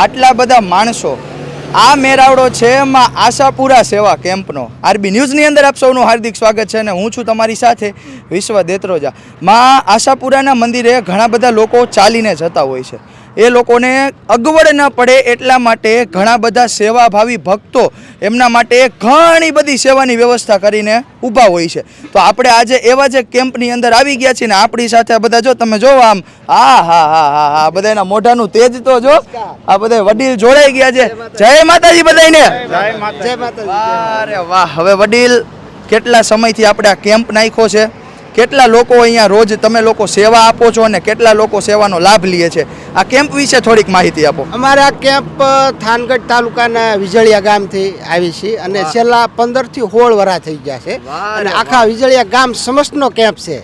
આટલા બધા માણસો આ મેળાવડો છે એમાં આશાપુરા સેવા કેમ્પનો આરબી ન્યૂઝની અંદર આપ સૌનું હાર્દિક સ્વાગત છે અને હું છું તમારી સાથે વિશ્વ દેત્રોજા। માં આશાપુરાના મંદિરે ઘણા બધા લોકો ચાલીને જતા હોય છે, એ લોકોને અગવડ ન પડે એટલા માટે ઘણા બધા સેવાભાવી ભક્તો એમના માટે ઘણી બધી સેવાની વ્યવસ્થા કરીને ઊભા હોય છે। તો આપણે આજે એવા જ કેમ્પની અંદર આવી ગયા છીએ ને આપણી સાથે આ બધા જો તમે જો આમ હા બધાના મોઢાનું તેજ તો જો આ બધા વડીલ જોડાઈ ગયા છે। જય માતાજી બધાને, જય માતાજી। અરે વાહ, હવે વડીલ કેટલા સમયથી આપણે આ કેમ્પ નાખ્યો છે, કેટલા લોકો અહીંયા રોજ તમે લોકો સેવા આપો છો અને કેટલા લોકો સેવાનો લાભ લે છે, આ કેમ્પ વિશે થોડીક માહિતી આપો। અમારા કેમ્પ થાનગઢ તાલુકાના વિજળિયા ગામથી આવી છે અને છેલ્લા 15 થી 16 વર્ષ થઈ ગયા છે અને આખા વિજળિયા ગામ સમસ્તનો કેમ્પ છે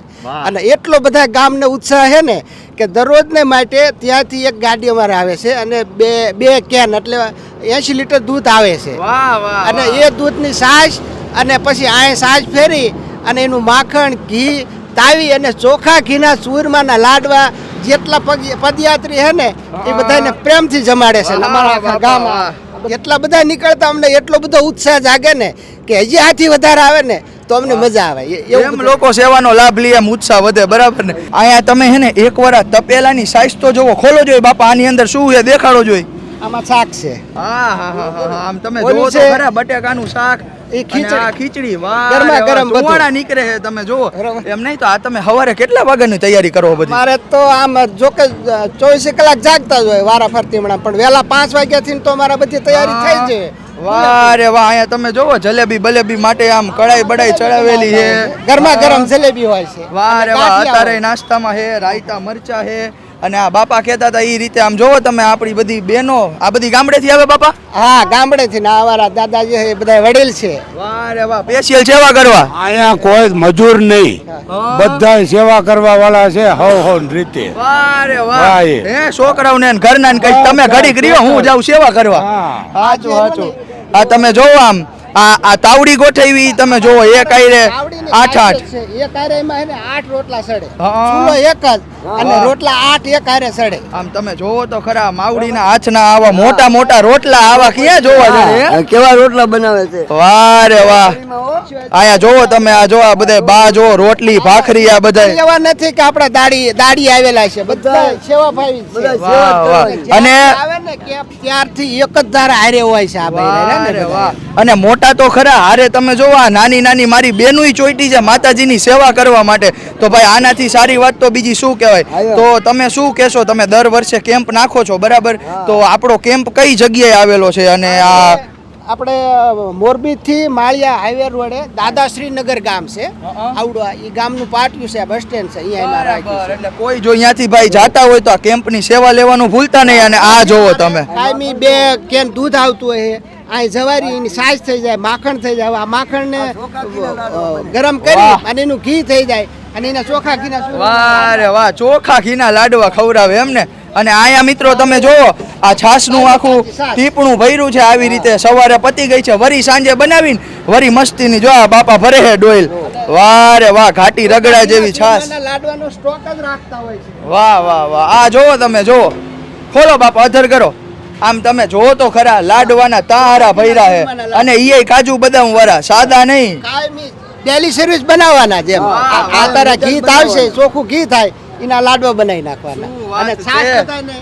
અને એટલો બધા ગામને ઉત્સાહ છે ને કે દરરોજને માટે ત્યાંથી એક ગાડી અમારે આવે છે અને બે કેન એટલે 80 લીટર દૂધ આવે છે અને એ દૂધની છાશ અને પછી આ છાશ ફેરી અને એનું માખણ ઘી તાવી અને ચોખા ઘીના ચૂરમાના લાડવા જેટલા પદયાત્રી છે ને એ બધાને પ્રેમથી જમાડે છે અમારા આખા ગામમાં। એટલા બધા નીકળતા અમને એટલો બધો ઉત્સાહ જાગે ને કે હજી આથી વધારે આવે ને તો અમને મજા આવે, એમ લોકો સેવાનો લાભ લે એમ ઉત્સાહ વધે, બરાબર ને। અહીંયા તમે હે ને એકવાર આ તપેલાની સાઈઝ તો જોવો, ખોલો જોઈએ બાપા, આની અંદર શું છે દેખાડો જોઈએ। આમાં શાક છે, આમ તમે જોવો તો ખરા બટેકાનું શાક, ખીચડી, ગરમા ગરમ ધુવાડા નીકળે છે તમે જોવો એમ નહીં। તો આ તમે સવારે કેટલા વાગ્યાની તૈયારી કરો બધી? મારે તો આમ જો કે 24 કલાક જાગતા જ હોય વારા ફરતી હમણાં, પણ વહેલા 5 વાગ્યાથી તો અમારા બધી તૈયારી થઈ જાય। વાહ રે વાહ, અહીંયા તમે જોવો જલેબી બલેબી માટે આમ કડાઈ બડાઈ ચડાવેલી છે, ગરમા ગરમ જલેબી હોય છે। વાહ રે વાહ, અત્યારે નાસ્તામાં છે રાયતા મરચા છે અને આ બાપા કહેતા હતા એ રીતે આમ જોવો તમે આપણી બધી બહેનો આ બધી ગામડેથી આવે બાપા? હા, ગામડેથી ના અમારા દાદાજી એ બધા વડીલ છે। વાહ રે વાહ, સ્પેશિયલ સેવા કરવા અહીંયા કોઈ મજૂર નહીં, બધા સેવા કરવા વાળા છે હવ રીતે। વાહ રે વાહ, હે છોકરાઓને ઘરના ને કઈ તમે ઘડીક રહ્યો હું જાઉં સેવા કરવા। સાચું આ તમે જોવો આમ આ તાવડી ગોઠવી તમે જોવો એક આયરે 8 એક આયરે એમાં એને 8 રોટલા સડે, ચૂલો એક જ અને રોટલા 8 એક આયરે સડે। આમ તમે જોવો તો ખરા માવડીના હાથના આવા મોટા મોટા રોટલા આવા ક્યાં જોવા જડે, કેવા રોટલા બનાવે છે। વાહ રે વાહ, આયા જોવો તમે આ જો આ બધા બા જો રોટલી ભાખરી આ બધા એવા નથી કે આપડા દાડી આવેલા છે, બધા સેવા ભાવી છે। વાહ અને આવે ને કે ત્યારથી એક જ ધારા હારે હોય છે આ ભાઈ। અને મોટા તો ખરા હારે તમે જોવો આ નાની નાની મારી બેનુંય ચોઈટી છે માતાજીની સેવા કરવા માટે। તો ભાઈ આનાથી સારી વાત તો બીજી શું કહેવાય। તો તમે શું કહેશો, તમે દર વર્ષે કેમ્પ નાખો છો બરાબર, તો આપણો કેમ્પ કઈ જગ્યાએ આવેલો છે? અને આ આપણે મોરબી થી માળિયા હાઈવે રોડે દાદાશ્રીનગર ગામ છે આવડવા, એ ગામનું પાટિયું છે, બસ સ્ટેન્ડ છે અહીંયા। એટલે કોઈ જો અહીંયાથી ભાઈ જાતા હોય તો આ કેમ્પની સેવા લેવાનું ભૂલતા નહીં। અને આ જોવો તમે કાયમી 2 કેન દૂધ આવતું હોય, આ જવારી એની સાઈઝ થઈ જાય, માખણ થઈ જાય, આ માખણને ગરમ કરી અને એનું ઘી થઈ જાય અને એના ચોખા ઘીના, વાહ રે વાહ, ચોખા ઘીના લાડવા ખવડાવે એમને। અને આયા મિત્રો તમે જોવો આ છાસનું આખું ટીપણું ભર્યું છે, આવી રીતે સવારે પતી ગઈ છે, વરી સાંજે બનાવીને વરી મસ્તીની જો આ બાપા ભરે છે ડોઈલ। વાહ રે વાહ, ઘાટી રગડા જેવી છાસ, લાડવાનો સ્ટોક જ રાખતા હોય છે। વાહ વાહ વાહ, આ જોવો તમે જોવો, ખોલો બાપા અધર કરો, આમ તમે જોવો તો ખરા લાડવાના તારા ભર્યા છે અને ઈ કાજુ બદામ વાળા, સાદા નહીં, કાયમી ડેલી સર્વિસ બનાવવાના। જેમ આ તારા ઘી આવશે, ચોખ્ખું ઘી થાય એના લાડવા બનાવી નાખવાના અને છાશ બધાને।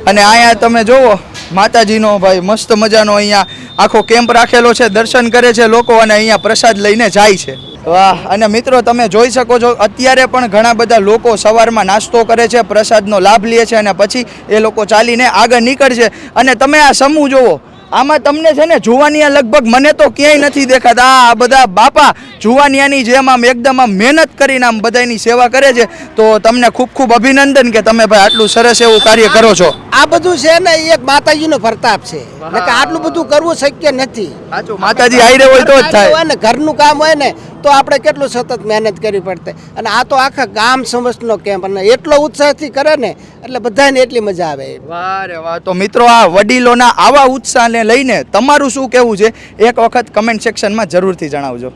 અને અહીંયા તમે જોવો માતાજીનો ભાઈ મસ્ત મજાનો અહીંયા આખો કેમ્પ રાખેલો છે, દર્શન કરે છે લોકો અને અહીંયા પ્રસાદ લઈને જાય છે। વાહ, અને મિત્રો તમે જોઈ શકો છો અત્યારે પણ ઘણા બધા લોકો સવારમાં નાસ્તો કરે છે, પ્રસાદનો લાભ લે છે અને પછી એ લોકો ચાલીને આગળ નીકળશે। અને તમે આ સમૂહ જોવો, આમાં તમને છે ને જુવાનિયા લગભગ મને તો ક્યાંય નથી દેખાતા। આ બધા બાપા જુવાનિયાની જેમ આમ એકદમ આમ મહેનત કરીને આમ બધાની સેવા કરે છે, તો તમને ખૂબ ખૂબ અભિનંદન કે તમે ભાઈ આટલું સરસ એવું કાર્ય કરો છો। આ બધું છે ને એક માતાજીનો પ્રતાપ છે, આટલું બધું કરવું શક્ય નથી। સાચું, માતાજી આયરે હોય તો જ થાય ને, ઘરનું કામ હોય ને તો આપણે કેટલું સતત મહેનત કરવી પડતે, અને આ તો આખા ગામ સમસ્તનો કેમ્પ અને એટલો ઉત્સાહથી કરે ને એટલે બધાને એટલી મજા આવે। વાહ રે વાહ, તો મિત્રો આ વડીલોના આવા ઉત્સાહને લઈને તમારું શું કહેવું છે એક વખત કમેન્ટ સેક્શનમાં જરૂરથી જણાવજો।